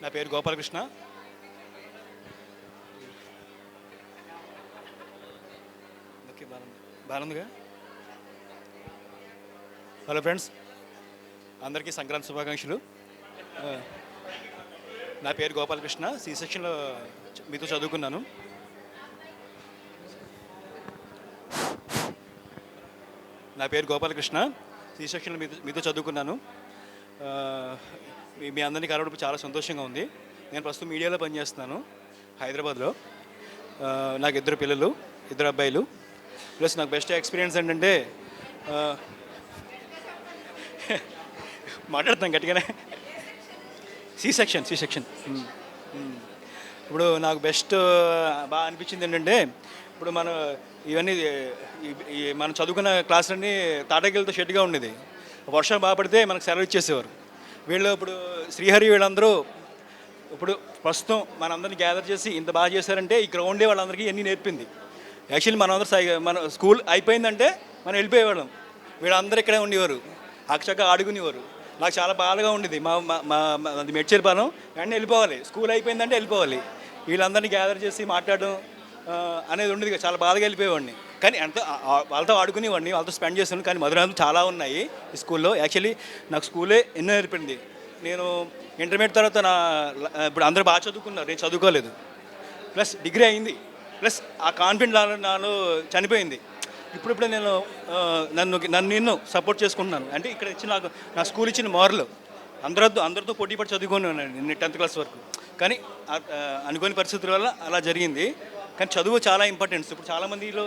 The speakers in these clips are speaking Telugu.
నా పేరు గోపాలకృష్ణ. ఓకే, బాగుందిగా. హలో ఫ్రెండ్స్, అందరికీ సంక్రాంతి శుభాకాంక్షలు. నా పేరు గోపాలకృష్ణ, సి సెక్షన్లో మీతో చదువుకున్నాను. నా పేరు గోపాలకృష్ణ, సి సెక్షన్లో మీతో చదువుకున్నాను. మీ అందరినీ కలవడం చాలా సంతోషంగా ఉంది. నేను ప్రస్తుతం మీడియాలో పనిచేస్తున్నాను హైదరాబాద్లో. నాకు ఇద్దరు పిల్లలు, ఇద్దరు అబ్బాయిలు. ప్లస్ నాకు బెస్ట్ ఎక్స్పీరియన్స్ ఏంటంటే మాట్లాడుతాం గట్టిగానే. సి సెక్షన్ ఇప్పుడు నాకు బెస్ట్ బాగా అనిపించింది ఏంటంటే, ఇప్పుడు ఇవన్నీ మనం చదువుకున్న క్లాసులన్నీ తాటగిలతో షెడ్గా ఉండేది. వర్షం బాగా పడితే మనకు సెలవు ఇచ్చేసేవారు. వీళ్ళు ఇప్పుడు శ్రీహరి వీళ్ళందరూ ఇప్పుడు ప్రస్తుతం మనందరినీ గ్యాదర్ చేసి ఇంత బాగా చేశారంటే ఈ గ్రౌండే వాళ్ళందరికీ ఎన్ని నేర్పింది. యాక్చువల్లీ మన స్కూల్ అయిపోయిందంటే మనం వెళ్ళిపోయేవాళ్ళం. వీళ్ళందరూ ఇక్కడే ఉండేవారు, చక్కగా ఆడుకునేవారు. నాకు చాలా బాధగా ఉండేది. అది మెడ్చేరిపాలెం, వెంటనే వెళ్ళిపోవాలి, స్కూల్ అయిపోయిందంటే వెళ్ళిపోవాలి. వీళ్ళందరినీ గ్యాదర్ చేసి మాట్లాడడం అనేది ఉండేది. చాలా బాధగా వెళ్ళిపోయేవాడిని. కానీ వాళ్ళతో ఆడుకునేవాడిని, వాళ్ళతో స్పెండ్ చేసాను. కానీ మధురాలు చాలా ఉన్నాయి ఈ స్కూల్లో. యాక్చువల్లీ నాకు స్కూలే ఎన్నో నేర్పింది. నేను ఇంటర్మీడియట్ తర్వాత ఇప్పుడు అందరూ బాగా చదువుకున్నారు, నేను చదువుకోలేదు. ప్లస్ డిగ్రీ అయింది, ప్లస్ ఆ కాన్ఫిడెంట్ నాలో చనిపోయింది. ఇప్పుడిప్పుడే నేను నిన్ను సపోర్ట్ చేసుకుంటున్నాను. అంటే ఇక్కడ నా స్కూల్ ఇచ్చిన మోరల్ అందరితో పోటీపడి చదువుకున్నాను నేను 10th క్లాస్ వరకు. కానీ అనుకోని పరిస్థితుల వల్ల అలా జరిగింది. కానీ చదువు చాలా ఇంపార్టెంట్స్. ఇప్పుడు చాలామందిలో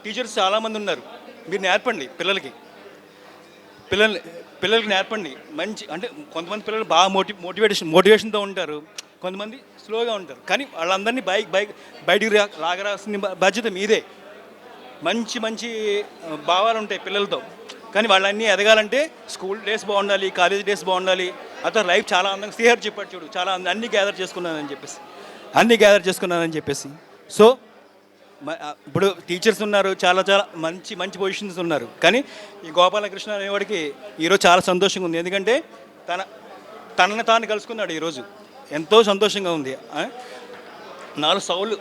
టీచర్స్ చాలామంది ఉన్నారు. మీరు నేర్పండి పిల్లలకి నేర్పండి. మంచి అంటే కొంతమంది పిల్లలు బాగా మోటివేషన్తో ఉంటారు, కొంతమంది స్లోగా ఉంటారు. కానీ వాళ్ళందరినీ బయటికి రాగరాల్సిన బాధ్యత మీదే. మంచి భావాలు ఉంటాయి పిల్లలతో. కానీ వాళ్ళన్నీ ఎదగాలంటే స్కూల్ డేస్ బాగుండాలి, కాలేజ్ డేస్ బాగుండాలి. అతను లైఫ్ చాలా అందంగా శ్రీహరి చెప్పాడు చూడు, చాలా అన్నీ గ్యాదర్ చేసుకున్నానని చెప్పేసి సో ఇప్పుడు టీచర్స్ ఉన్నారు, చాలా మంచి పొజిషన్స్ ఉన్నారు. కానీ ఈ గోపాలకృష్ణ అనేవాడికి ఈరోజు చాలా సంతోషంగా ఉంది. ఎందుకంటే తనని తాను కలుసుకున్నాడు ఈరోజు. ఎంతో సంతోషంగా ఉంది. 4 సౌలు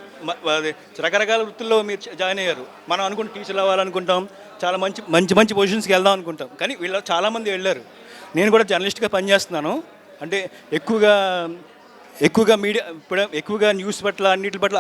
రకరకాల వృత్తుల్లో మీరు జాయిన్ అయ్యారు. మనం అనుకుంటాం టీచర్లు అవ్వాలనుకుంటాం, చాలా మంచి పొజిషన్స్కి వెళ్దాం అనుకుంటాం. కానీ వీళ్ళు చాలామంది వెళ్ళారు. నేను కూడా జర్నలిస్ట్గా పనిచేస్తున్నాను. అంటే ఎక్కువగా మీడియా ఇప్పుడు ఎక్కువగా న్యూస్ పట్ల అన్నిటి పట్ల